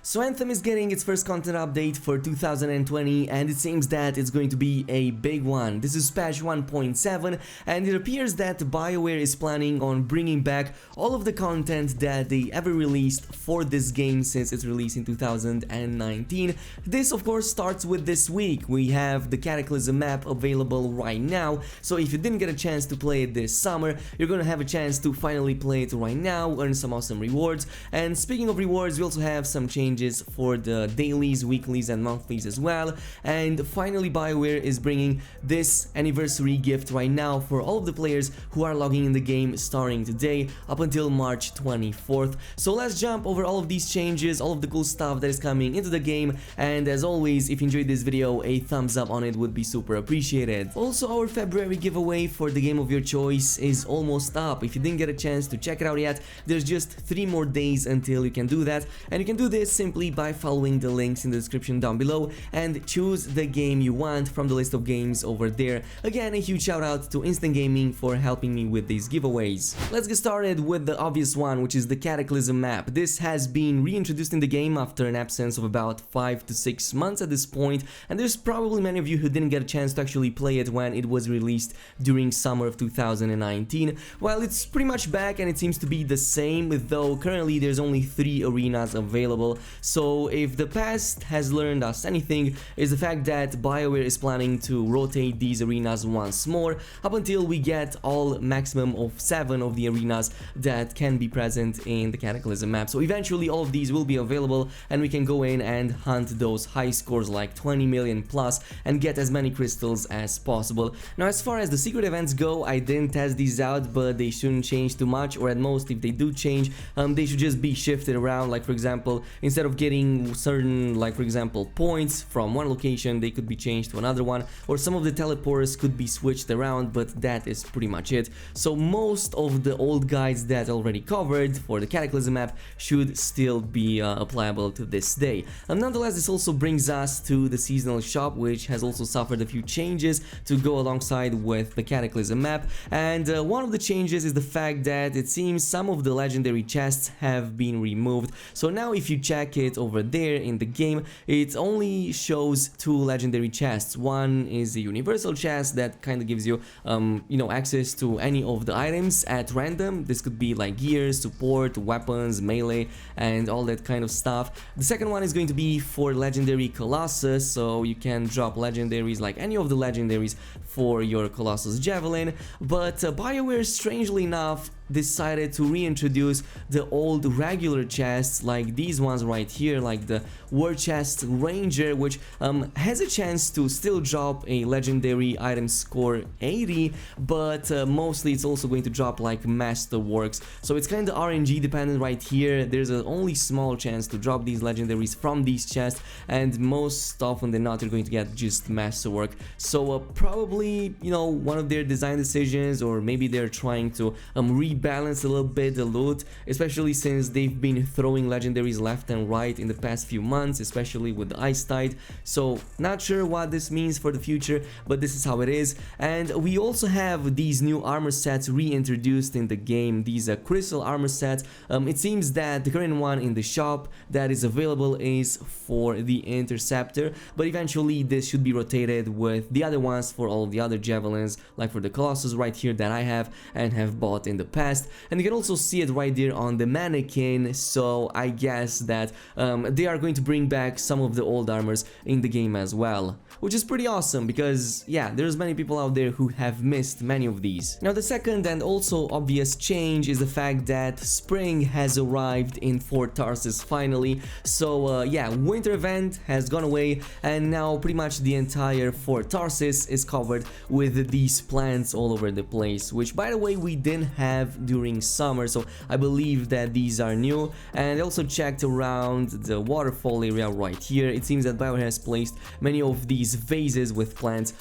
So Anthem is getting its first content update for 2020, and it seems that it's going to be a big one. This is patch 1.7, and it appears that BioWare is planning on bringing back all of the content that they ever released for this game since its release in 2019. This of course starts with this week. We have the Cataclysm map available right now, so if you didn't get a chance to play it this summer, you're gonna have a chance to finally play it right now, earn some awesome rewards. And speaking of rewards, we also have some changes for the dailies, weeklies and monthlies as well. And finally BioWare is bringing this anniversary gift right now for all of the players who are logging in the game starting today up until March 24th. So let's jump over all of these changes, all of the cool stuff that is coming into the game, and as always, if you enjoyed this video, a thumbs up on it would be super appreciated. Also, our February giveaway for the game of your choice is almost up. If you didn't get a chance to check it out yet, there's just 3 more days until you can do that, and you can do this simply by following the links in the description down below and choose the game you want from the list of games over there. Again, a huge shout out to Instant Gaming for helping me with these giveaways. Let's get started with the obvious one, which is the Cataclysm map. This has been reintroduced in the game after an absence of about 5 to 6 months at this point, and there's probably many of you who didn't get a chance to actually play it when it was released during summer of 2019. Well, it's pretty much back and it seems to be the same, though currently there's only 3 arenas available. So if the past has learned us anything, is the fact that BioWare is planning to rotate these arenas once more up until we get all maximum of 7 of the arenas that can be present in the Cataclysm map. So eventually all of these will be available and we can go in and hunt those high scores like 20 million plus and get as many crystals as possible. Now as far as the secret events go, I didn't test these out, but they shouldn't change too much, or at most if they do change, they should just be shifted around. Like for example, instead of getting certain, like for example, points from one location, they could be changed to another one, or some of the teleporters could be switched around, but that is pretty much it. So most of the old guides that already covered for the Cataclysm map should still be applicable to this day. Nonetheless, this also brings us to the seasonal shop, which has also suffered a few changes to go alongside with the Cataclysm map, and one of the changes is the fact that it seems some of the legendary chests have been removed. So now if you check it over there in the game, it only shows 2 legendary chests. One is a universal chest that kind of gives you access to any of the items at random. This could be like gear, support, weapons, melee and all that kind of stuff. The second one is going to be for legendary Colossus, so you can drop legendaries like any of the legendaries for your Colossus Javelin. But BioWare, strangely enough, decided to reintroduce the old regular chests like these ones right here, like the War Chest Ranger, which has a chance to still drop a legendary item score 80, but mostly it's also going to drop like Masterworks. So it's kind of RNG dependent right here. There's an only small chance to drop these legendaries from these chests, and most often than not you're going to get just Masterwork. So probably, one of their design decisions, or maybe they're trying to rebalance a little bit the loot, especially since they've been throwing legendaries left and right in the past few months, especially with the Ice Tide. So not sure what this means for the future, but this is how it is. And we also have these new armor sets reintroduced in the game, these crystal armor sets. It seems that the current one in the shop that is available is for the Interceptor, but eventually this should be rotated with the other ones for all of the other javelins, like for the Colossus right here that I have and have bought in the past. And you can also see it right there on the mannequin, so I guess that they are going to bring back some of the old armors in the game as well, which is pretty awesome because yeah, there's many people out there who have missed many of these. Now the second and also obvious change is the fact that spring has arrived in Fort Tarsis finally. So yeah, winter event has gone away and now pretty much the entire Fort Tarsis is covered with these plants all over the place, which by the way we didn't have during summer, so I believe that these are new. And I also checked around the waterfall area right here. It seems that BioWare has placed many of these vases with plants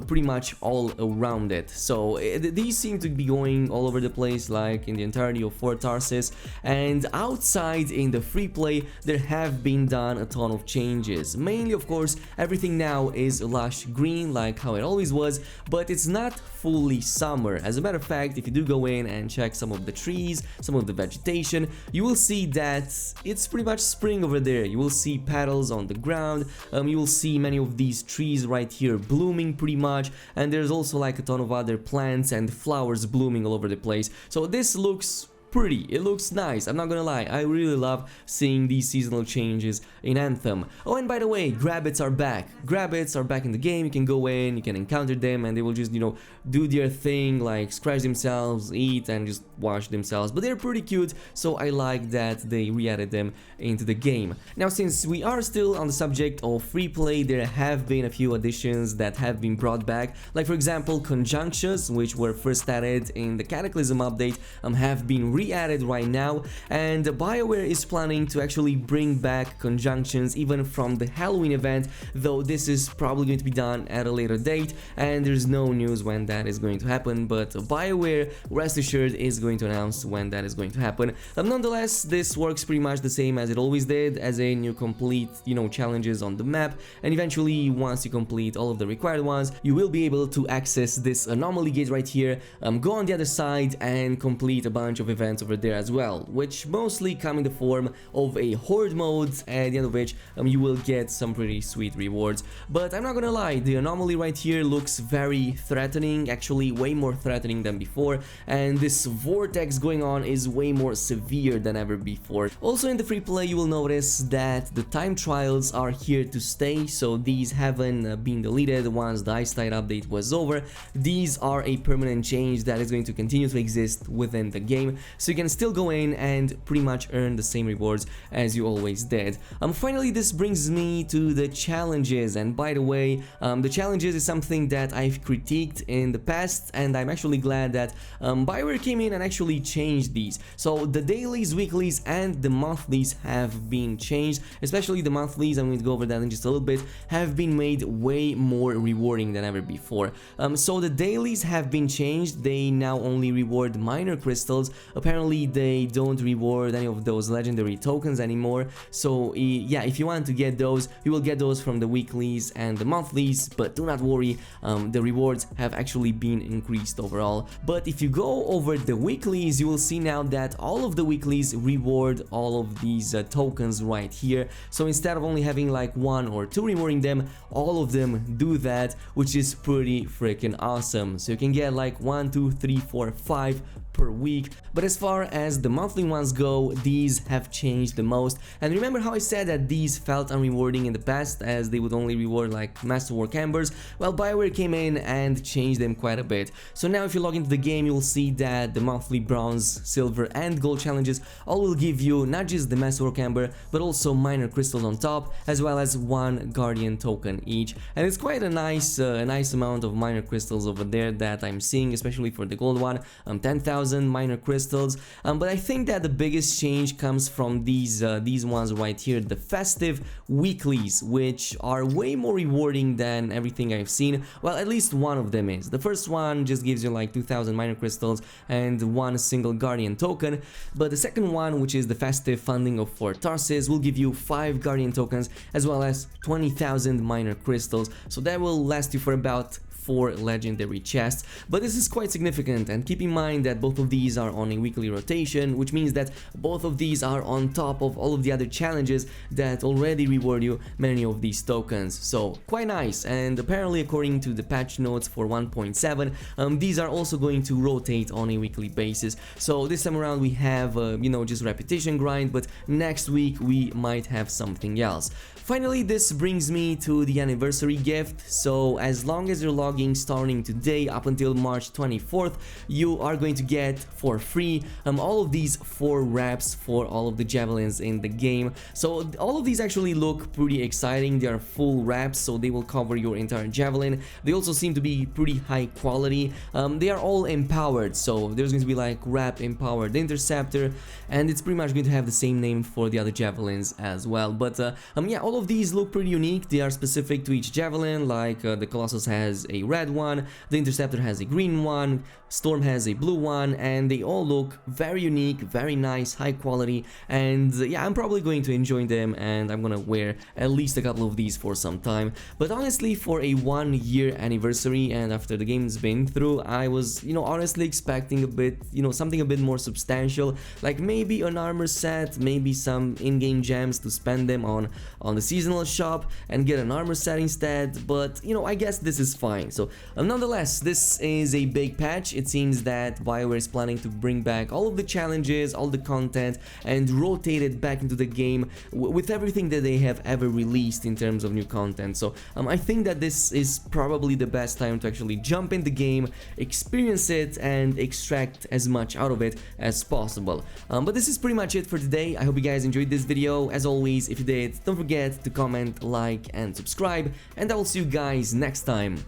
pretty much all around it. So these seem to be going all over the place, like in the entirety of Fort Tarsis. And outside in the free play there have been done a ton of changes. Mainly of course everything now is lush green like how it always was, but it's not fully summer. As a matter of fact, if you do go in and check check some of the trees, some of the vegetation, you will see that it's pretty much spring over there. You will see petals on the ground, you will see many of these trees right here blooming pretty much, and there's also like a ton of other plants and flowers blooming all over the place. So this looks pretty, it looks nice, I'm not gonna lie. I really love seeing these seasonal changes in Anthem. Oh, and by the way, Grabbits are back. Grabbits are back in the game. You can go in, you can encounter them, and they will just, you know, do their thing, like scratch themselves, eat, and just wash themselves. But they're pretty cute, so I like that they re-added them into the game. Now, since we are still on the subject of free play, there have been a few additions that have been brought back. Like, for example, conjunctions, which were first added in the Cataclysm update, have been re-added right now, and BioWare is planning to actually bring back conjunctions even from the Halloween event, though this is probably going to be done at a later date, and there's no news when that is going to happen, but BioWare, rest assured, is going to announce when that is going to happen. Nonetheless, this works pretty much the same as it always did, as in you complete, you know, challenges on the map, and eventually once you complete all of the required ones, you will be able to access this anomaly gate right here, go on the other side and complete a bunch of events over there as well, which mostly come in the form of a horde mode, at the end of which you will get some pretty sweet rewards. But I'm not gonna lie, the anomaly right here looks very threatening, actually way more threatening than before, and this vortex going on is way more severe than ever before. Also in the free play, you will notice that the time trials are here to stay, so these haven't been deleted once the Ice Tide update was over. These are a permanent change that is going to continue to exist within the game, so you can still go in and pretty much earn the same rewards as you always did. Finally, this brings me to the challenges, and by the way, the challenges is something that I've critiqued in the past, and I'm actually glad that BioWare came in and actually changed these. So the dailies, weeklies, and the monthlies have been changed, especially the monthlies, I'm going to go over that in just a little bit, have been made way more rewarding than ever before. So the dailies have been changed, they now only reward minor crystals. Apparently they don't reward any of those legendary tokens anymore, so yeah, if you want to get those, you will get those from the weeklies and the monthlies, but do not worry, the rewards have actually been increased overall. But if you go over the weeklies, you will see now that all of the weeklies reward all of these tokens right here, so instead of only having like one or two rewarding them, all of them do that, which is pretty freaking awesome. So you can get like 1, 2, 3, 4, 5 per week. But as far as the monthly ones go, these have changed the most. And remember how I said that these felt unrewarding in the past, as they would only reward like Masterwork Embers? Well, BioWare came in and changed them quite a bit. So now if you log into the game, you will see that the monthly bronze, silver, and gold challenges all will give you not just the Masterwork Ember, but also minor crystals on top, as well as one Guardian token each. And it's quite a nice amount of minor crystals over there that I'm seeing, especially for the gold one, 10,000 minor crystals. But I think that the biggest change comes from these ones right here, the festive weeklies, which are way more rewarding than everything I've seen. Well, at least one of them is. The first one just gives you like 2,000 minor crystals and one single Guardian token, but the second one, which is the festive funding of Fort Tarsis, will give you 5 Guardian tokens as well as 20,000 minor crystals, so that will last you for about 4 legendary chests. But this is quite significant, and keep in mind that both of these are on a weekly rotation, which means that both of these are on top of all of the other challenges that already reward you many of these tokens, so quite nice. And apparently, according to the patch notes for 1.7, these are also going to rotate on a weekly basis. So this time around we have you know, just repetition grind, but next week we might have something else. Finally, this brings me to the anniversary gift. So as long as you're logging starting today up until March 24th, you are going to get for free all of these 4 wraps for all of the javelins in the game. So all of these actually look pretty exciting. They are full wraps, so they will cover your entire javelin. They also seem to be pretty high quality. They are all empowered, so there's going to be like wrap empowered interceptor, and it's pretty much going to have the same name for the other javelins as well. But yeah, all of these look pretty unique. They are specific to each javelin, like the Colossus has a red one, the Interceptor has a green one, Storm has a blue one, and they all look very unique, very nice, high quality, and yeah, I'm probably going to enjoy them, and I'm gonna wear at least a couple of these for some time. But honestly, for a 1-year anniversary, and after the game's been through, I was, honestly expecting a bit, something a bit more substantial, like maybe an armor set, maybe some in-game gems to spend them on the seasonal shop and get an armor set instead, but I guess this is fine. So nonetheless, this is a big patch. It seems that BioWare is planning to bring back all of the challenges, all the content, and rotate it back into the game with everything that they have ever released in terms of new content. So I think that this is probably the best time to actually jump in the game, experience it, and extract as much out of it as possible. But this is pretty much it for today. I hope you guys enjoyed this video. As always, if you did, don't forget to comment, like, and subscribe, and I will see you guys next time.